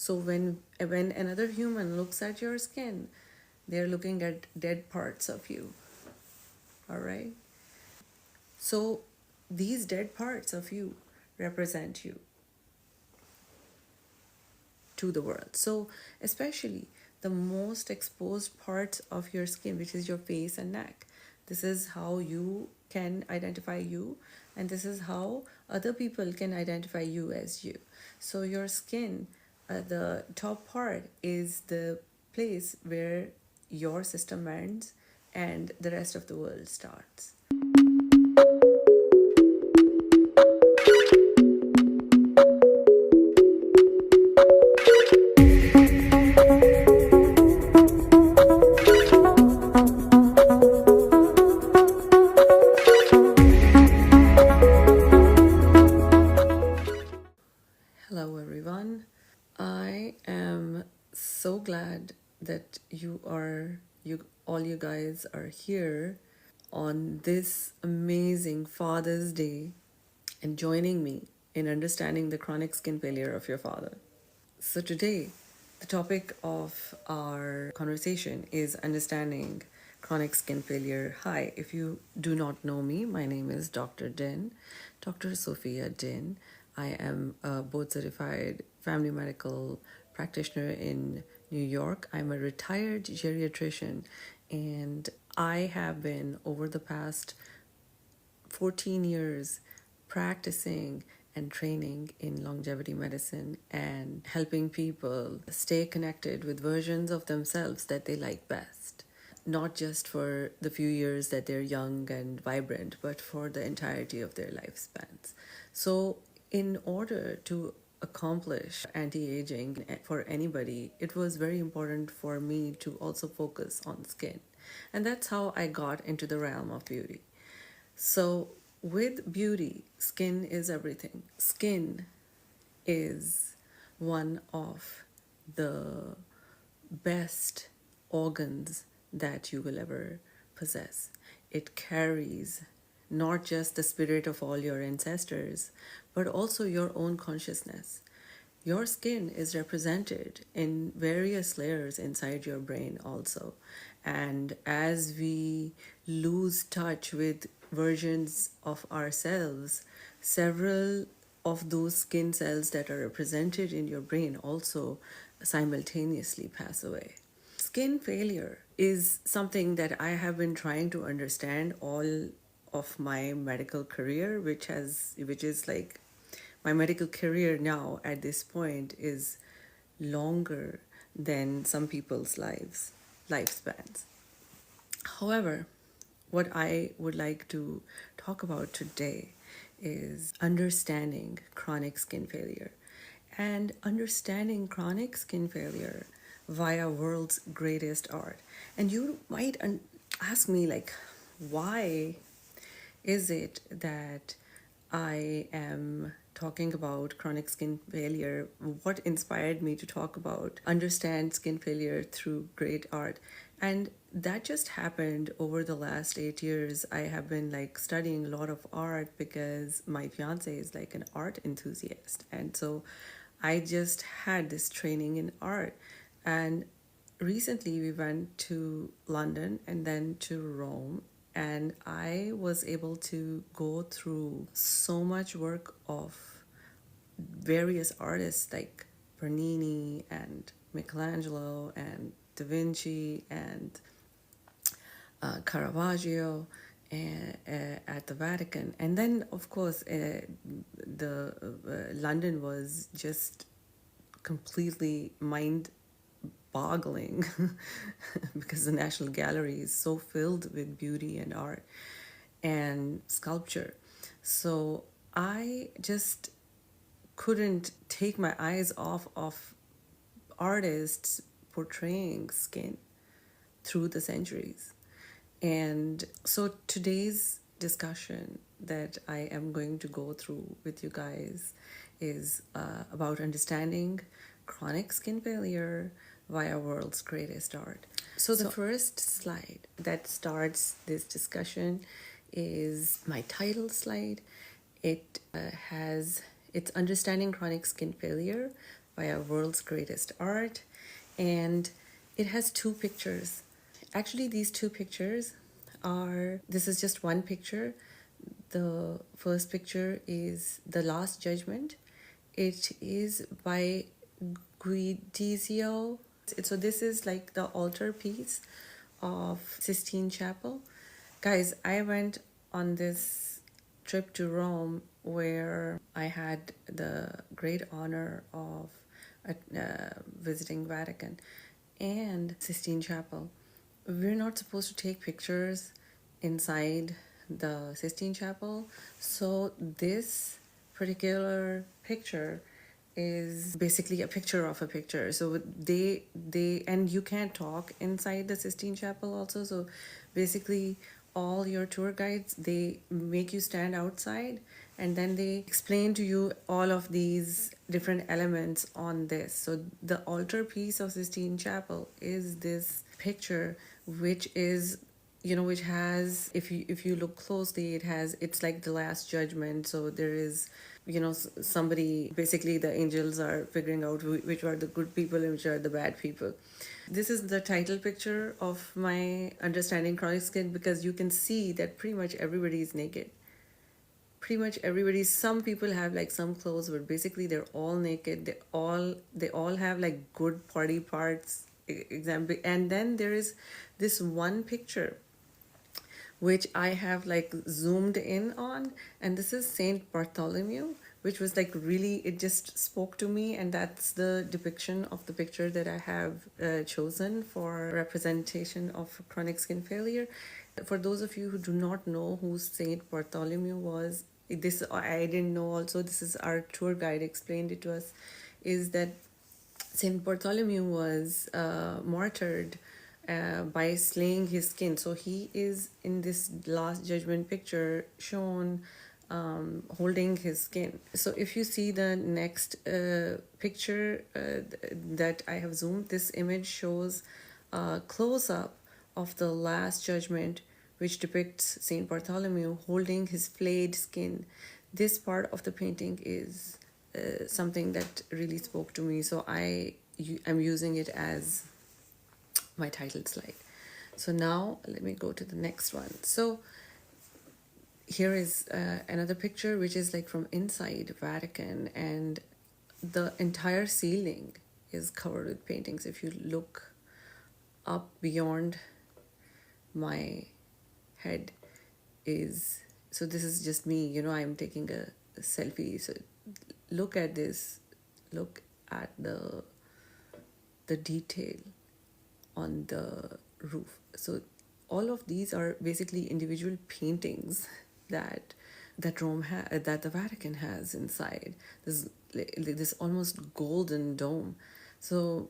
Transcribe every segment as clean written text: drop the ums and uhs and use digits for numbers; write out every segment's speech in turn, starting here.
So when another human looks at your skin, they're looking at dead parts of you. All right? So these dead parts of you represent you to the world. So especially the most exposed parts of your skin, which is your face and neck. This is how you can identify you, and this is how other people can identify you as you. So your skin, the top part is the place where your system ends and the rest of the world starts. Hello, everyone. I am so glad that all you guys are here on this amazing Father's Day and joining me in understanding the chronic skin failure of your father. So today, the topic of our conversation is understanding chronic skin failure. Hi, if you do not know me, my name is Dr. Din, Dr. Sophia Din. I am a board certified family medical practitioner in New York. I'm a retired geriatrician, and I have been over the past 14 years practicing and training in longevity medicine and helping people stay connected with versions of themselves that they like best. Not just for the few years that they're young and vibrant, but for the entirety of their lifespans. So, in order to accomplish anti-aging for anybody, it was very important for me to also focus on skin. And that's how I got into the realm of beauty. So, with beauty, skin is everything. Skin is one of the best organs that you will ever possess. It carries not just the spirit of all your ancestors, but also your own consciousness. Your skin is represented in various layers inside your brain, also. And as we lose touch with versions of ourselves, several of those skin cells that are represented in your brain also simultaneously pass away. Skin failure is something that I have been trying to understand all of my medical career, which is like my medical career now at this point is longer than some people's lifespans. However, what I would like to talk about today is understanding chronic skin failure and understanding chronic skin failure via world's greatest art. And you might ask me, like, why is it that I am talking about chronic skin failure? What inspired me to talk about understand skin failure through great art? And that just happened over the last 8 years. I have been like studying a lot of art because my fiance is like an art enthusiast. And so I just had this training in art. And recently we went to London and then to Rome, and I was able to go through so much work of various artists like Bernini and Michelangelo and Da Vinci and Caravaggio at the Vatican. And then, of course, London was just completely mind boggling because the National Gallery is so filled with beauty and art and sculpture. So I just couldn't take my eyes off of artists portraying skin through the centuries. And so today's discussion that I am going to go through with you guys is about understanding chronic skin failure via world's greatest art. So the first slide that starts this discussion is my title slide. It's understanding chronic skin failure via World's Greatest Art. And it has two pictures. Actually, these two pictures this is just one picture. The first picture is The Last Judgment. It is by Guidizio. So this is like the altar piece of Sistine Chapel. Guys, I went on this trip to Rome where I had the great honor of visiting Vatican and Sistine Chapel. We're not supposed to take pictures inside the Sistine Chapel, so this particular picture is basically a picture of a picture. So they and you can't talk inside the Sistine Chapel also. So basically all your tour guides, they make you stand outside and then they explain to you all of these different elements on this. So the altar piece of Sistine Chapel is this picture, which is, which has, if you look closely, it's like the Last Judgment. So there is, somebody, basically the angels are figuring out which are the good people and which are the bad people. This is the title picture of my Understanding Chronic Skin, because you can see that pretty much everybody is naked. Pretty much everybody. Some people have like some clothes, but basically they're all naked. They all have like good party parts. Example, and then there is this one picture which I have like zoomed in on, and this is Saint Bartholomew, which was like really, it just spoke to me, and that's the depiction of the picture that I have chosen for representation of chronic skin failure. For those of you who do not know who Saint Bartholomew was, this I didn't know also, this is our tour guide explained it to us, is that Saint Bartholomew was martyred by slaying his skin. So he is in this Last Judgment picture shown holding his skin. So if you see the next picture that I have zoomed, this image shows a close-up of the Last Judgment, which depicts Saint Bartholomew holding his flayed skin. This part of the painting is something that really spoke to me, so I'm using it as my title slide. So now let me go to the next one. So here is another picture, which is like from inside Vatican, and the entire ceiling is covered with paintings. If you look up beyond my head so this is just me, I'm taking a selfie. So look at this, look at the detail on the roof. So all of these are basically individual paintings that that the Vatican has inside this almost golden dome. So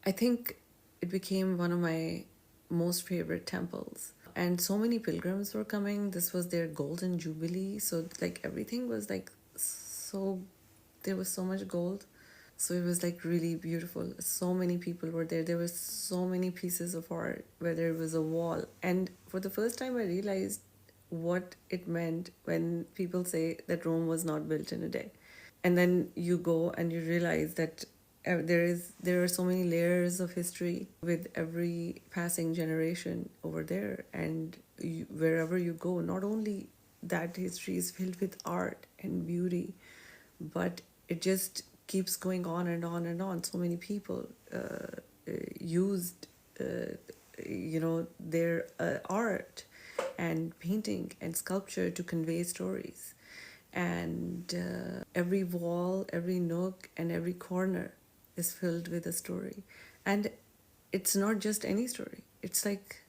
I think it became one of my most favorite temples, and so many pilgrims were coming. This was their golden jubilee, so like everything was like so, there was so much gold, so it was like really beautiful. So many people were there. There were so many pieces of art, whether it was a wall. And for the first time I realized what it meant when people say that Rome was not built in a day. And then you go and you realize that there are so many layers of history with every passing generation over there. And wherever you go, not only that history is filled with art and beauty, but it just keeps going on and on and on. So many people used their art and painting and sculpture to convey stories. And every wall, every nook, and every corner is filled with a story. And it's not just any story, it's like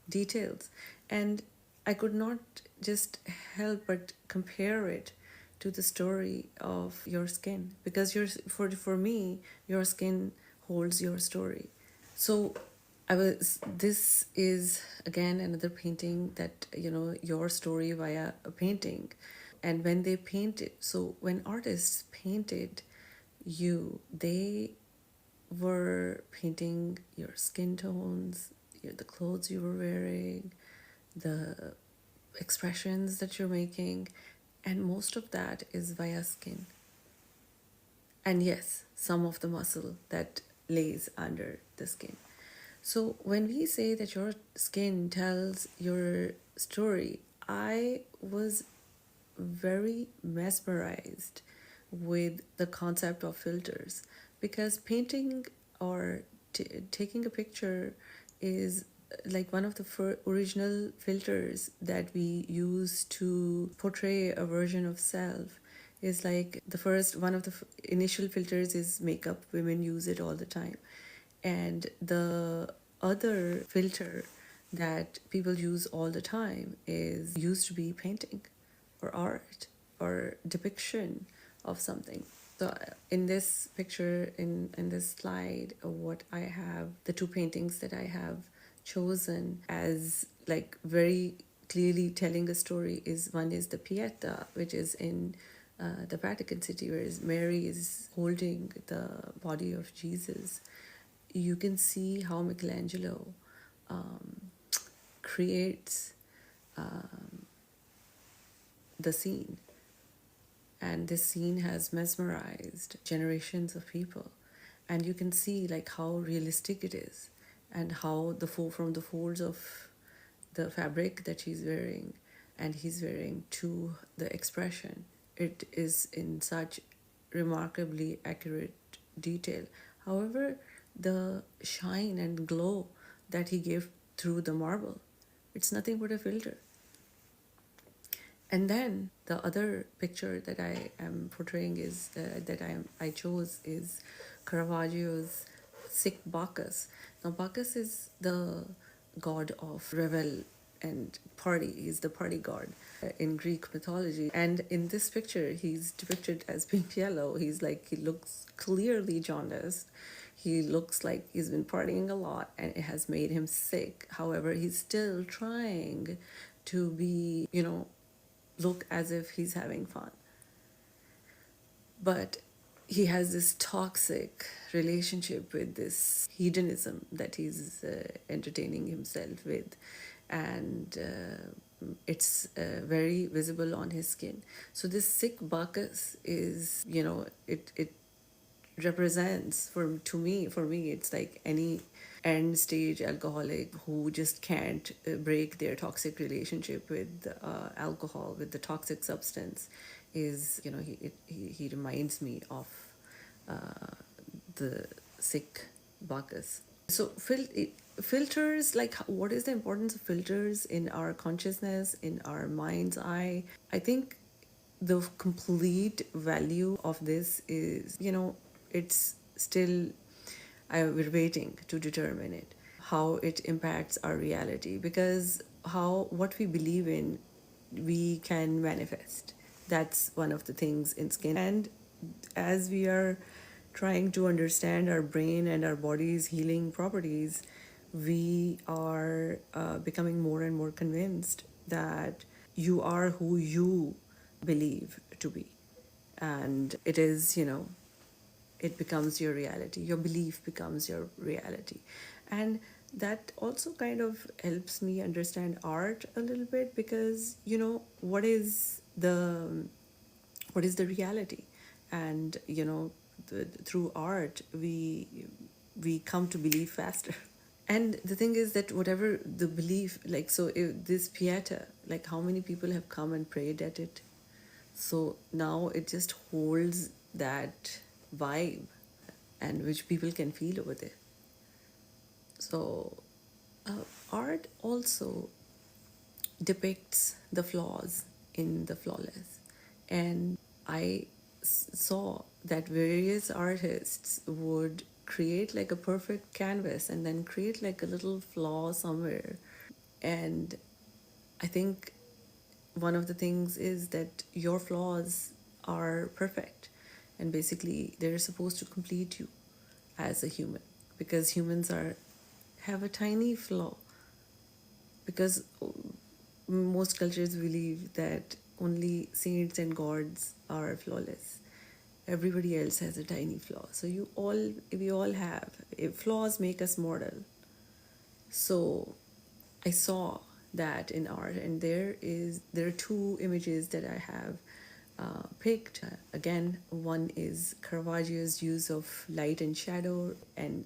details. And I could not just help but compare it to the story of your skin, because for me, your skin holds your story. So this is again another painting that, your story via a painting. And when they painted, so when artists painted you, they were painting your skin tones, the clothes you were wearing, the expressions that you're making, and most of that is via skin. and yes, some of the muscle that lays under the skin. So when we say that your skin tells your story, I was very mesmerized with the concept of filters, because painting or taking a picture is like one of the original filters that we use to portray a version of self. Is like the first one of the initial filters is makeup. Women use it all the time. And the other filter that people use all the time is used to be painting or art or depiction of something. So in this picture, in this slide, what I have, the two paintings that I have chosen as like very clearly telling a story is, one is the Pieta, which is in the Vatican City, where Mary is holding the body of Jesus. You can see how Michelangelo creates the scene, and this scene has mesmerized generations of people. And you can see like how realistic it is, and how from the folds of the fabric that she's wearing and he's wearing to the expression, it is in such remarkably accurate detail. However, the shine and glow that he gave through the marble, it's nothing but a filter. And then the other picture that I am portraying is I chose is Caravaggio's Sick Bacchus. Now Bacchus is the god of revel and party. He's the party god in Greek mythology. And in this picture, he's depicted as being yellow. He looks clearly jaundiced. He looks like he's been partying a lot and it has made him sick. However, he's still trying to be, look as if he's having fun. But he has this toxic relationship with this hedonism that he's entertaining himself with, and it's very visible on his skin. So this sick Bacchus is, it represents for me it's like any end stage alcoholic who just can't break their toxic relationship with alcohol, with the toxic substance. Is, he reminds me of the sick Bacchus. So filters, like what is the importance of filters in our consciousness, in our mind's eye? I think the complete value of this is, it's still, we're waiting to determine it, how it impacts our reality, because what we believe in, we can manifest. That's one of the things in skin. And as we are trying to understand our brain and our body's healing properties, we are becoming more and more convinced that you are who you believe to be. And it is, it becomes your reality. Your belief becomes your reality. And that also kind of helps me understand art a little bit, because, what is the reality? And, through art, we come to believe faster. And the thing is that whatever the belief, like, so if this Pieta, like how many people have come and prayed at it? So now it just holds that vibe, and which people can feel over there. So art also depicts the flaws in the flawless. And I saw that various artists would create like a perfect canvas and then create like a little flaw somewhere. And I think one of the things is that your flaws are perfect, and basically they're supposed to complete you as a human, because humans have a tiny flaw. Because most cultures believe that only saints and gods are flawless. Everybody else has a tiny flaw. So we all have. Flaws make us mortal. So I saw that in art, and there are two images that I have picked. Again, one is Caravaggio's use of light and shadow, and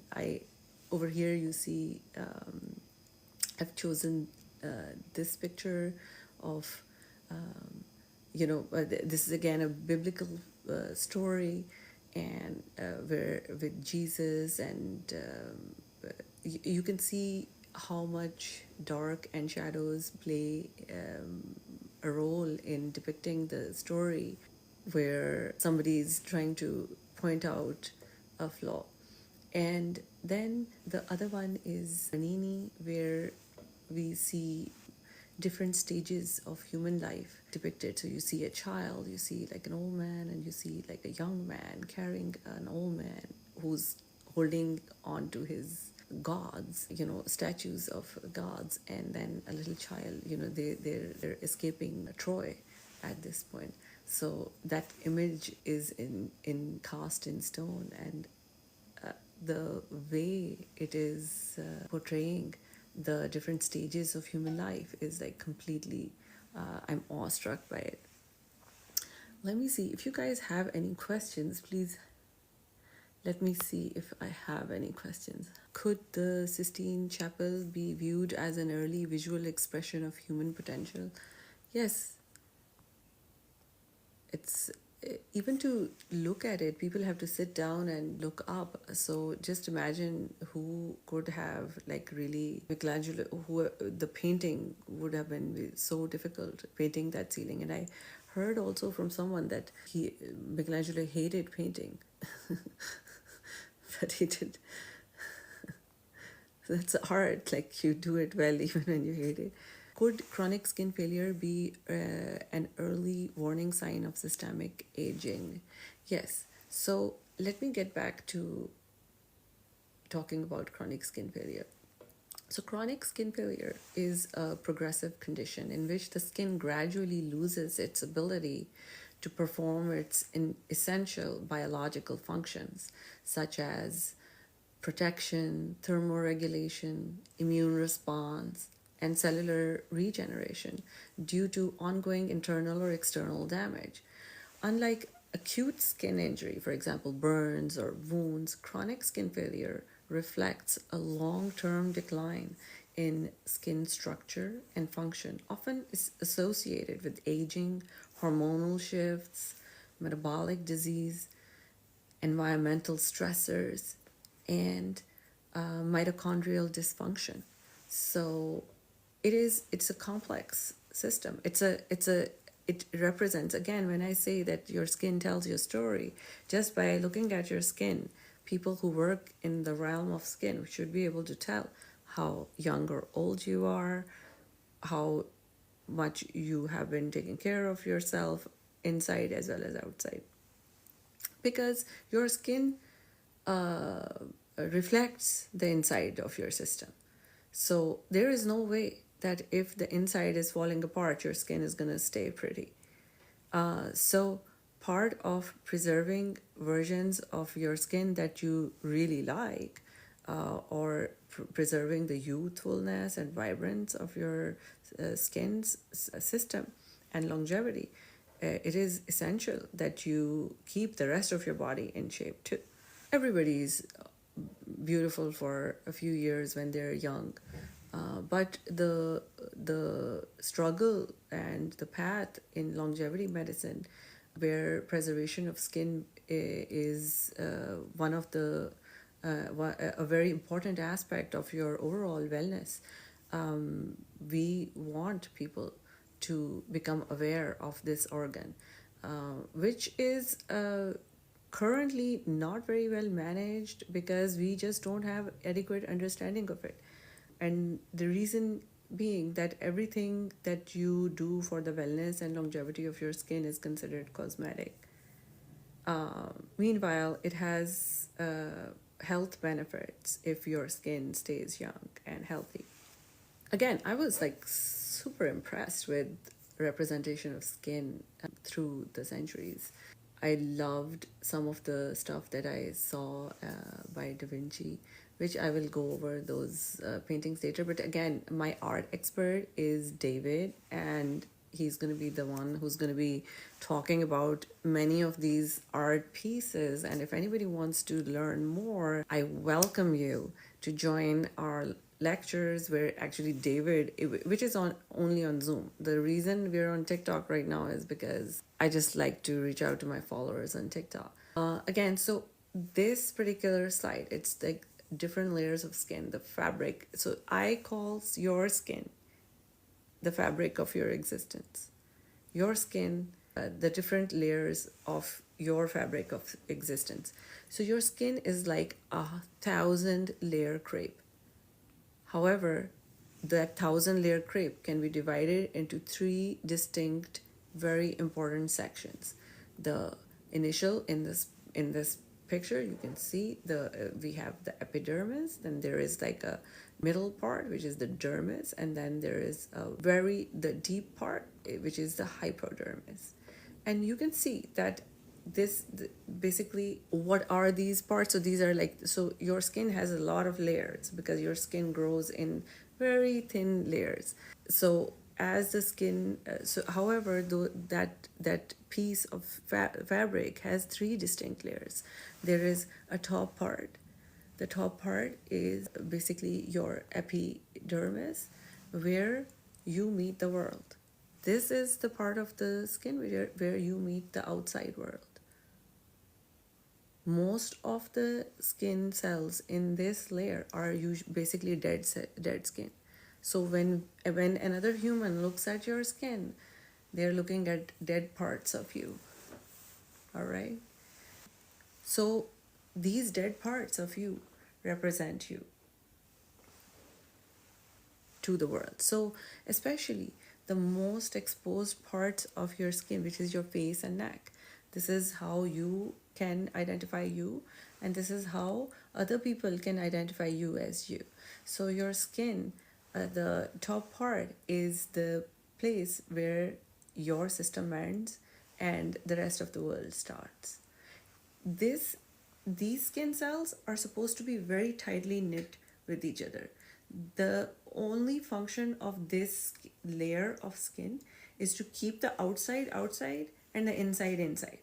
over here you see I've chosen this picture of this is again a biblical story, and where with Jesus, and you can see how much dark and shadows play a role in depicting the story, where somebody is trying to point out a flaw. And then the other one is Bernini, where we see different stages of human life depicted. So you see a child, you see like an old man, and you see like a young man carrying an old man who's holding on to his gods, statues of gods, and then a little child, they're escaping Troy at this point. So that image is in cast in stone, and the way it is portraying the different stages of human life is like completely, I'm awestruck by it. Let me see if you guys have any questions. Please let me see if I have any questions. Could the Sistine Chapel be viewed as an early visual expression of human potential? Yes. It's even to look at it, people have to sit down and look up. So just imagine who could have like really Michelangelo, who the painting would have been so difficult, painting that ceiling. And I heard also from someone that Michelangelo hated painting, but he did. That's hard. Like you do it well even when you hate it. Could chronic skin failure be an early warning sign of systemic aging? Yes. So let me get back to talking about chronic skin failure. So chronic skin failure is a progressive condition in which the skin gradually loses its ability to perform its essential biological functions, such as protection, thermoregulation, immune response, and cellular regeneration due to ongoing internal or external damage. Unlike acute skin injury, for example, burns or wounds, chronic skin failure reflects a long-term decline in skin structure and function, often is associated with aging, hormonal shifts, metabolic disease, environmental stressors, and mitochondrial dysfunction. So it's a complex system. It represents, again, when I say that your skin tells your story, just by looking at your skin, people who work in the realm of skin should be able to tell how young or old you are, how much you have been taking care of yourself inside as well as outside. Because your skin reflects the inside of your system. So there is no way that if the inside is falling apart, your skin is going to stay pretty. So part of preserving versions of your skin that you really like, or preserving the youthfulness and vibrance of your skin's system and longevity, it is essential that you keep the rest of your body in shape too. Everybody's beautiful for a few years when they're young, but the struggle and the path in longevity medicine, where preservation of skin is one of the a very important aspect of your overall wellness. We want people to become aware of this organ, which is currently not very well managed because we just don't have adequate understanding of it. And the reason being that everything that you do for the wellness and longevity of your skin is considered cosmetic. Meanwhile, it has health benefits if your skin stays young and healthy. Again, I was like super impressed with representation of skin through the centuries. I loved some of the stuff that I saw by Da Vinci, which I will go over those paintings later. But again, my art expert is David, and he's going to be the one who's going to be talking about many of these art pieces. And if anybody wants to learn more, I welcome you to join our lectures, where actually David, which is on only on Zoom. The reason we're on TikTok right now is because I just like to reach out to my followers on TikTok. Again, so this particular slide, it's like different layers of skin, the fabric. So I call your skin the fabric of your existence. Your skin, the different layers of your fabric of existence. So your skin is like 1,000-layer crepe. However, that 1,000-layer crepe can be divided into 3 distinct, very important sections. The initial, in this picture, you can see we have the epidermis, then there is like a middle part, which is the dermis, and then there is the deep part, which is the hypodermis. And you can see that basically, what are these parts? So these are like, so your skin has a lot of layers because your skin grows in very thin layers. So as the skin, however, that piece of fabric has 3 distinct layers. There is a top part. The top part is basically your epidermis, where you meet the world. This is the part of the skin where you meet the outside world. Most of the skin cells in this layer are basically dead skin. So when another human looks at your skin, they're looking at dead parts of you. All right? So these dead parts of you represent you to the world. So especially the most exposed parts of your skin, which is your face and neck. This is how you can identify you, and this is how other people can identify you as you. So your skin, the top part, is the place where your system ends and the rest of the world starts. These skin cells are supposed to be very tightly knit with each other. The only function of this layer of skin is to keep the outside and the inside.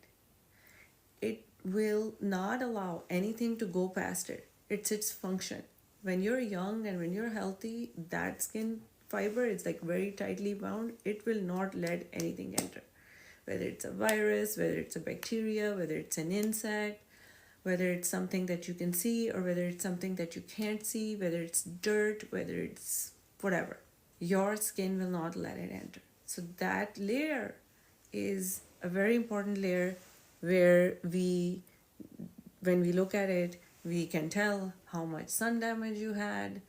It will not allow anything to go past it. It's its function. When you're young and when you're healthy, that skin fiber is like very tightly bound. It will not let anything enter. Whether it's a virus, whether it's a bacteria, whether it's an insect, whether it's something that you can see or whether it's something that you can't see, whether it's dirt, whether it's whatever. Your skin will not let it enter. So that layer is a very important layer where when we look at it, we can tell how much sun damage you had.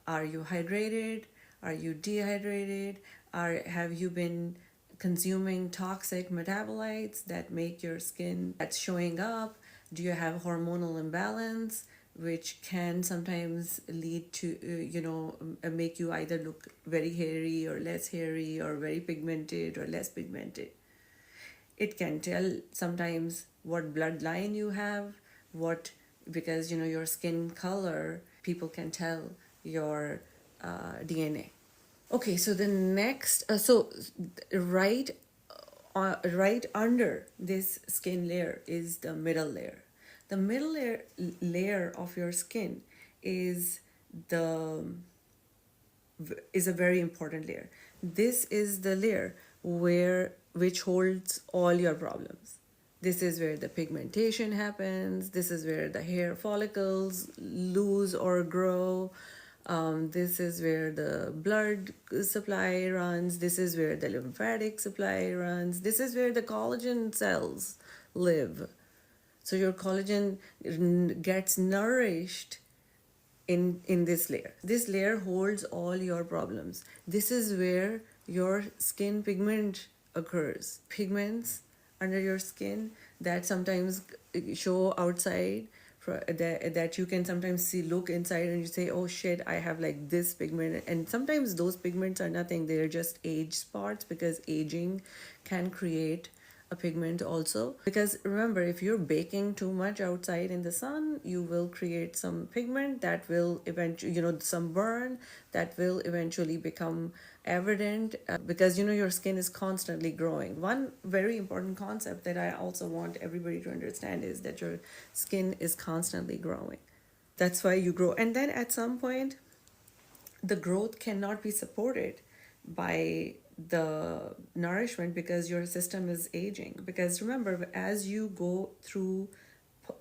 Are you hydrated? Are you dehydrated? Have you been consuming toxic metabolites that make your skin that's showing up? Do you have hormonal imbalance, which can sometimes lead to, make you either look very hairy or less hairy, or very pigmented or less pigmented? It can tell sometimes what bloodline you have, because your skin color, people can tell your DNA. Okay, so the next, right under this skin layer is the middle layer. The middle layer of your skin is a very important layer. This is the layer which holds all your problems. This is where the pigmentation happens. This is where the hair follicles lose or grow. This is where the blood supply runs. This is where the lymphatic supply runs. This is where the collagen cells live. So your collagen gets nourished in this layer. This layer holds all your problems. This is where your skin pigment occurs. Pigments under your skin that sometimes show outside, that you can sometimes look inside and you say, oh shit, I have like this pigment. And sometimes those pigments are nothing. They're just age spots, because aging can create a pigment also. Because remember, if you're baking too much outside in the sun, you will create some pigment that will eventually, some burn that will eventually become evident, because your skin is constantly growing. One very important concept that I also want everybody to understand is that your skin is constantly growing. That's why you grow. And then at some point, the growth cannot be supported by the nourishment because your system is aging. Because remember, as you go through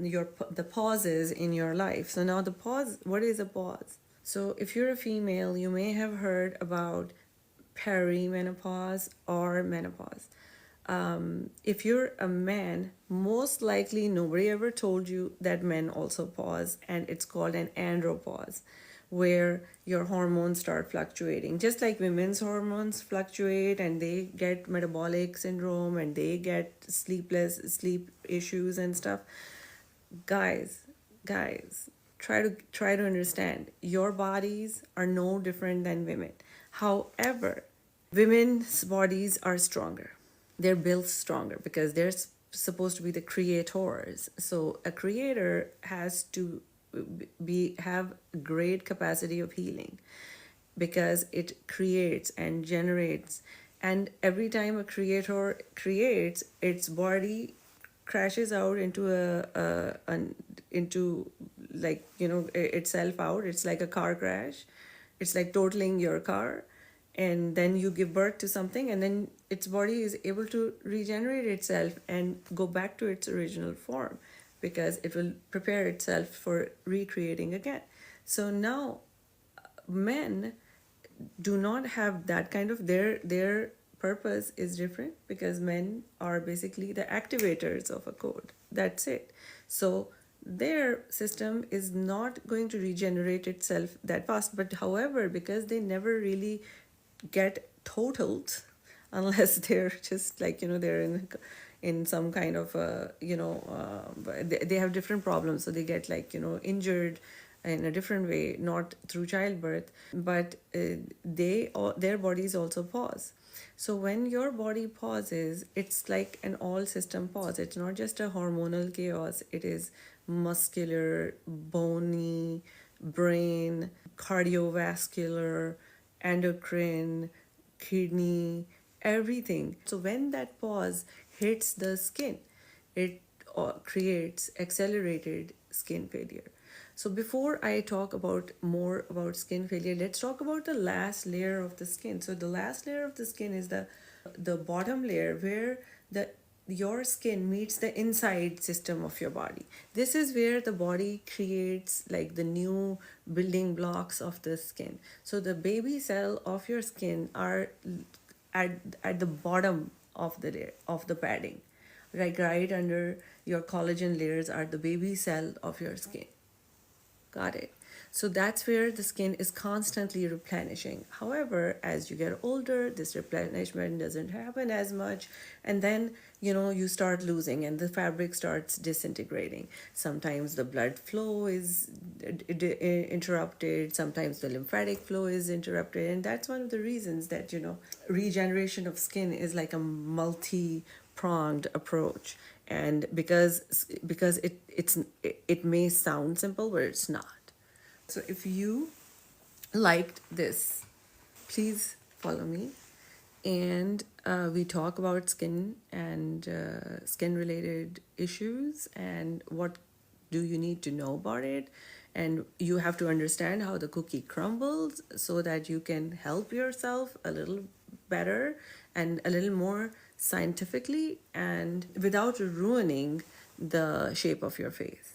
the pauses in your life, so now the pause, what is a pause? So if you're a female, you may have heard about perimenopause or menopause. If you're a man, most likely nobody ever told you that men also pause, and it's called an andropause, where your hormones start fluctuating. Just like women's hormones fluctuate and they get metabolic syndrome and they get sleep issues and stuff. Guys, try to understand, your bodies are no different than women. However, women's bodies are stronger. They're built stronger because they're supposed to be the creators. So a creator has to have great capacity of healing, because it creates and generates, and every time a creator creates, its body crashes out into into, like, itself out. It's like a car crash. It's like totaling your car, and then you give birth to something, and then its body is able to regenerate itself and go back to its original form, because it will prepare itself for recreating again. So now men do not have that kind of, their purpose is different, because men are basically the activators of a code. That's it. So their system is not going to regenerate itself that fast. But however, because they never really get totaled, unless they're just like, they're in some kind of they have different problems, so they get like, injured in a different way, not through childbirth, but their bodies also pause. So when your body pauses, it's like an all system pause. It's not just a hormonal chaos, it is muscular, bony, brain, cardiovascular, endocrine, kidney, everything. So when that pause hits the skin, it creates accelerated skin failure. So before I talk about more about skin failure, let's talk about the last layer of the skin. So the last layer of the skin is the bottom layer, where your skin meets the inside system of your body. This is where the body creates like the new building blocks of the skin. So the baby cell of your skin are at the bottom of the layer of the padding. Like right under your collagen layers are the baby cell of your skin. Got it? So that's where the skin is constantly replenishing. However, as you get older, this replenishment doesn't happen as much, and then you start losing and the fabric starts disintegrating. Sometimes the blood flow is interrupted, sometimes the lymphatic flow is interrupted, and that's one of the reasons that regeneration of skin is like a multi-pronged approach. And because it may sound simple, but it's not. So if you liked this, please follow me, and we talk about skin and skin related issues, and what do you need to know about it, and you have to understand how the cookie crumbles so that you can help yourself a little better and a little more scientifically, and without ruining the shape of your face,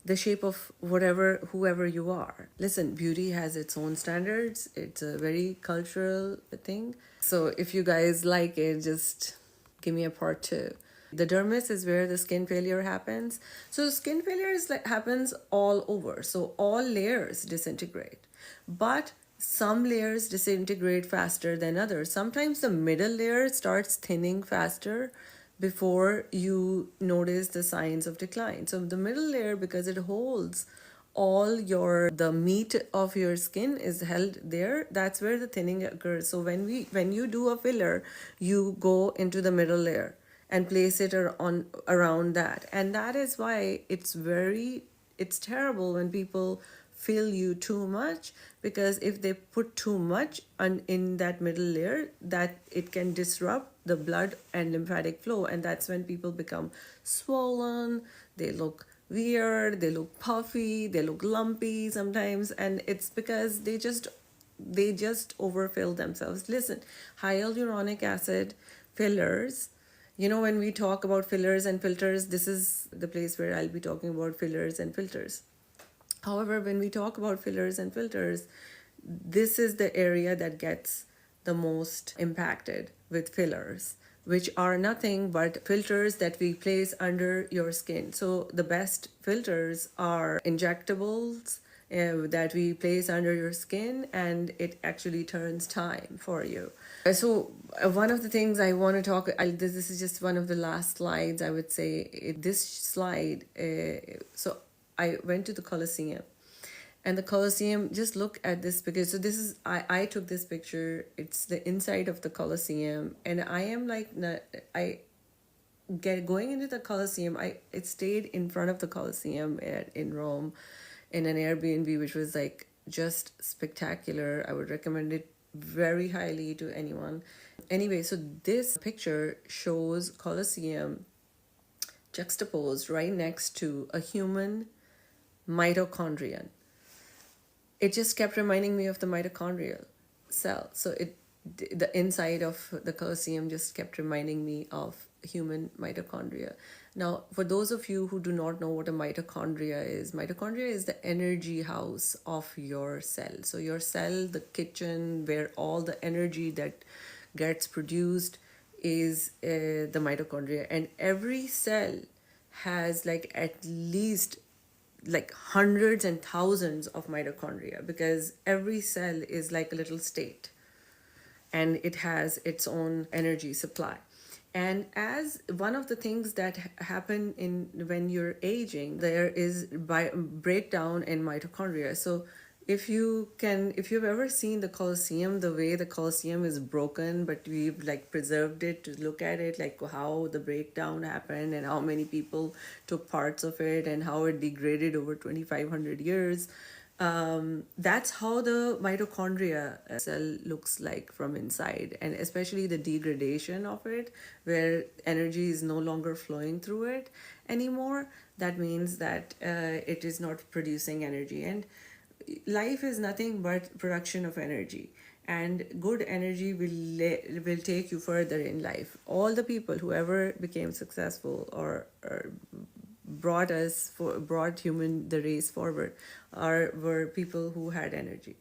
the shape of whoever you are. Listen, beauty has its own standards. It's a very cultural thing. So if you guys like it, just give me a part 2. The dermis is where the skin failure happens. So skin failure happens all over. So all layers disintegrate. But some layers disintegrate faster than others. Sometimes the middle layer starts thinning faster before you notice the signs of decline. So the middle layer, because it holds the meat of your skin is held there, that's where the thinning occurs. So when you do a filler, you go into the middle layer, and place it on around that. And that is why it's terrible when people fill you too much, because if they put too much in that middle layer, that it can disrupt the blood and lymphatic flow, and that's when people become swollen, they look weird, they look puffy, they look lumpy sometimes, and it's because they just overfill themselves. Listen, hyaluronic acid, fillers, when we talk about fillers and filters, this is the place where I'll be talking about fillers and filters. However, when we talk about fillers and filters, this is the area that gets the most impacted with fillers, which are nothing but filters that we place under your skin. So the best filters are injectables that we place under your skin, and it actually turns time for you. So one of the things I want to talk, this is just one of the last slides, I would say. This slide, so I went to the Colosseum. And the Colosseum, just look at this picture. So this is, I took this picture. It's the inside of the Colosseum. And I am like, going into the Colosseum, it stayed in front of the Colosseum in Rome in an Airbnb, which was like just spectacular. I would recommend it very highly to anyone. Anyway, so this picture shows Colosseum juxtaposed right next to a human mitochondrion. It just kept reminding me of the mitochondrial cell. So the inside of the Colosseum just kept reminding me of human mitochondria. Now, for those of you who do not know what a mitochondria is the energy house of your cell. So your cell, the kitchen where all the energy that gets produced is the mitochondria. And every cell has like at least like hundreds and thousands of mitochondria, because every cell is like a little state and it has its own energy supply. And as one of the things that happen when you're aging, there is breakdown in mitochondria. So if you've ever seen the Colosseum, the way the Colosseum is broken, but we've like preserved it to look at it, like how the breakdown happened and how many people took parts of it and how it degraded over 2,500 years. That's how the mitochondria cell looks like from inside, and especially the degradation of it, where energy is no longer flowing through it anymore. That means that it is not producing energy. And life is nothing but production of energy, and good energy will take you further in life. All the people who ever became successful or brought the race forward were people who had energy.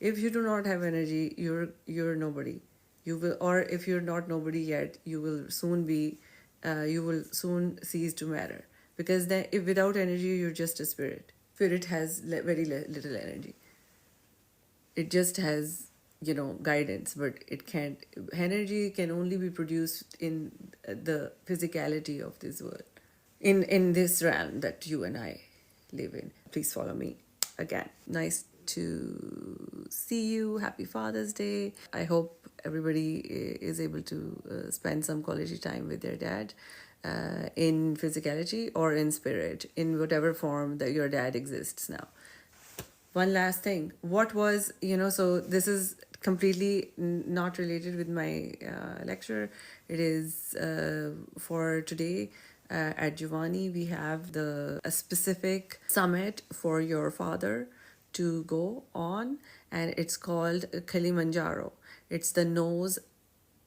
If you do not have energy, you're nobody. You will, or if you're not nobody yet, you will soon cease to matter, because then if without energy you're just a spirit. Spirit has very little energy. It just has, guidance, but energy can only be produced in the physicality of this world, in this realm that you and I live in. Please follow me again. Nice to see you. Happy Father's Day. I hope everybody is able to spend some quality time with their dad. In physicality or in spirit, in whatever form that your dad exists now. One last thing. What was, so this is completely not related with my lecture. It is for today. At Giovanni, we have a specific summit for your father to go on, and it's called Kilimanjaro. It's the nose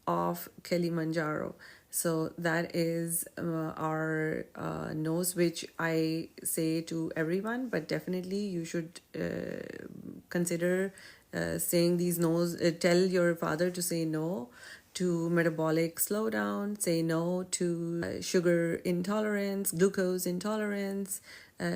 of Kilimanjaro. So that is our nose, which I say to everyone, but definitely you should consider saying these no's. Tell your father to say no to metabolic slowdown, say no to sugar intolerance, glucose intolerance,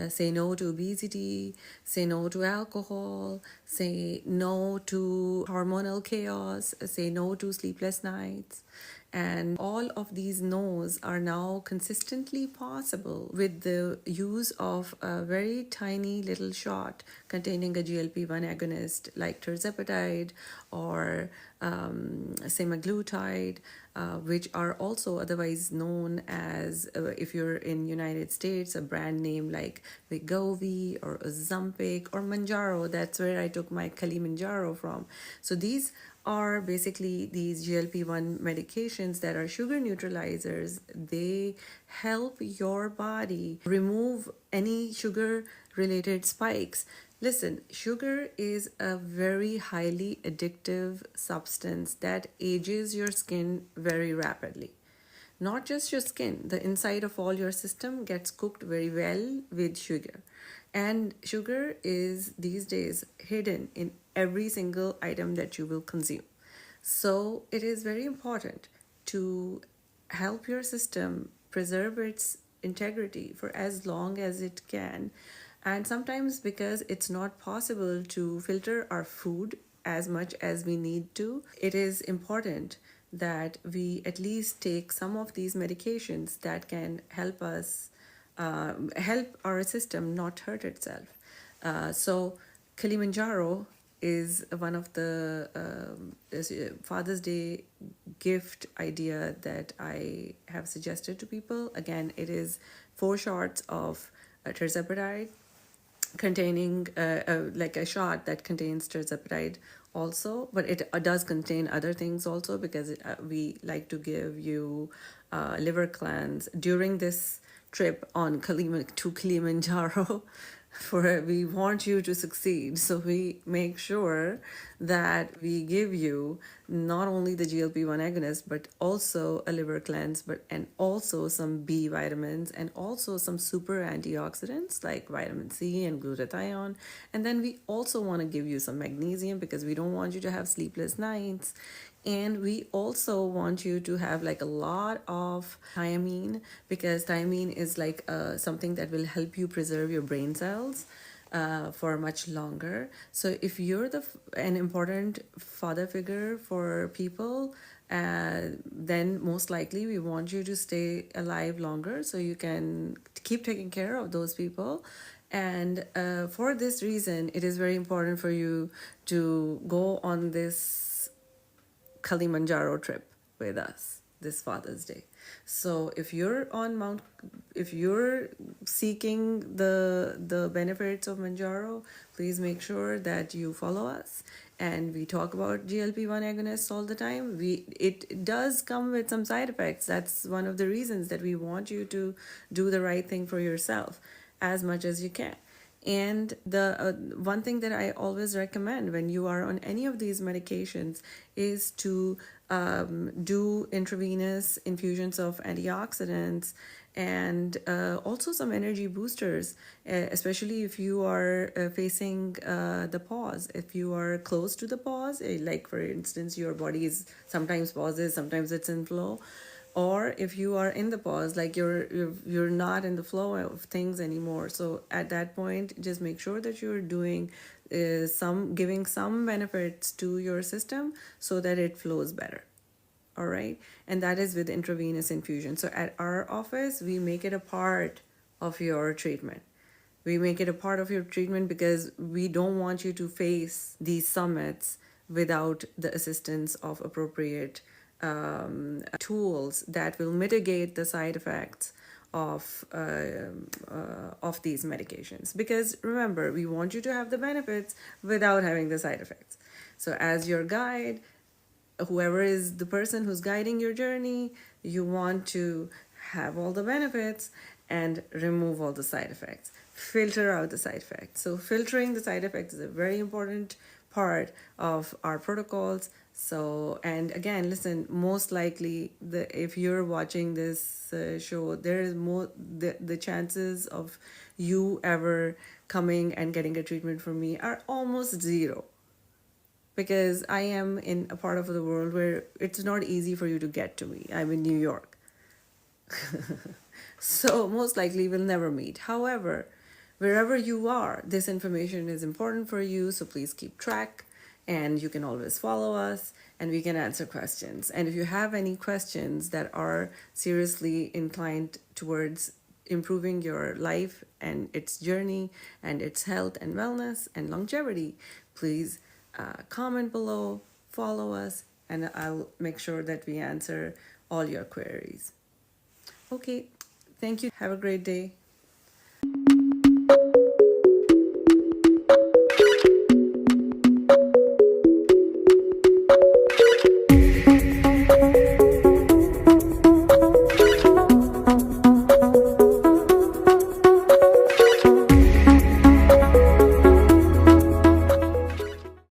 say no to obesity, say no to alcohol, say no to hormonal chaos, say no to sleepless nights. And all of these no's are now consistently possible with the use of a very tiny little shot containing a GLP-1 agonist like tirzepatide or semaglutide, which are also otherwise known as, if you're in United States, a brand name like Wegovy or Ozempic or Manjaro. That's where I took my Kilimanjaro from. So these are basically these GLP-1 medications that are sugar neutralizers. They help your body remove any sugar related spikes. Listen, sugar is a very highly addictive substance that ages your skin very rapidly. Not just your skin, the inside of all your system gets cooked very well with sugar. And sugar is these days hidden in every single item that you will consume. So it is very important to help your system preserve its integrity for as long as it can. And sometimes, because it's not possible to filter our food as much as we need to, it is important that we at least take some of these medications that can help us, help our system not hurt itself. So Kilimanjaro is one of the Father's Day gift idea that I have suggested to people. Again, it is 4 shots of terzepatide containing like a shot that contains terzepatide also, but it does contain other things also, because we like to give you liver cleanse during this trip on to Kilimanjaro. For we want you to succeed, so we make sure that we give you not only the GLP-1 agonist but also a liver cleanse, and also some B vitamins, and also some super antioxidants like vitamin C and glutathione. And then we also want to give you some magnesium, because we don't want you to have sleepless nights. And we also want you to have like a lot of thiamine, because thiamine is like something that will help you preserve your brain cells for much longer. So if you're an important father figure for people, then most likely we want you to stay alive longer so you can keep taking care of those people. And for this reason, it is very important for you to go on this Kilimanjaro trip with us this Father's Day. So if you're if you're seeking the benefits of Manjaro, please make sure that you follow us. And we talk about GLP-1 agonists all the time. It does come with some side effects. That's one of the reasons that we want you to do the right thing for yourself as much as you can. And the one thing that I always recommend when you are on any of these medications is to do intravenous infusions of antioxidants, and also some energy boosters, especially if you are facing the pause. If you are close to the pause, like for instance, your body is sometimes pauses, sometimes it's in flow. Or if you are in the pause, like you're not in the flow of things anymore. So at that point, just make sure that you're doing giving some benefits to your system so that it flows better. All right. And that is with intravenous infusion. So at our office, we make it a part of your treatment. We make it a part of your treatment because we don't want you to face these summits without the assistance of appropriate tools that will mitigate the side effects of these medications. Because remember, we want you to have the benefits without having the side effects. So as your guide, whoever is the person who's guiding your journey, you want to have all the benefits and remove all the side effects. Filter out the side effects. So filtering the side effects is a very important part of our protocols. So, and again, listen, most likely if you're watching this show, there is more the chances of you ever coming and getting a treatment from me are almost zero, because I am in a part of the world where it's not easy for you to get to me. I'm in New York. So most likely we'll never meet. However, wherever you are, this information is important for you, so please keep track, and you can always follow us and we can answer questions. And if you have any questions that are seriously inclined towards improving your life and its journey and its health and wellness and longevity, please comment below, follow us, and I'll make sure that we answer all your queries. Okay, thank you. Have a great day.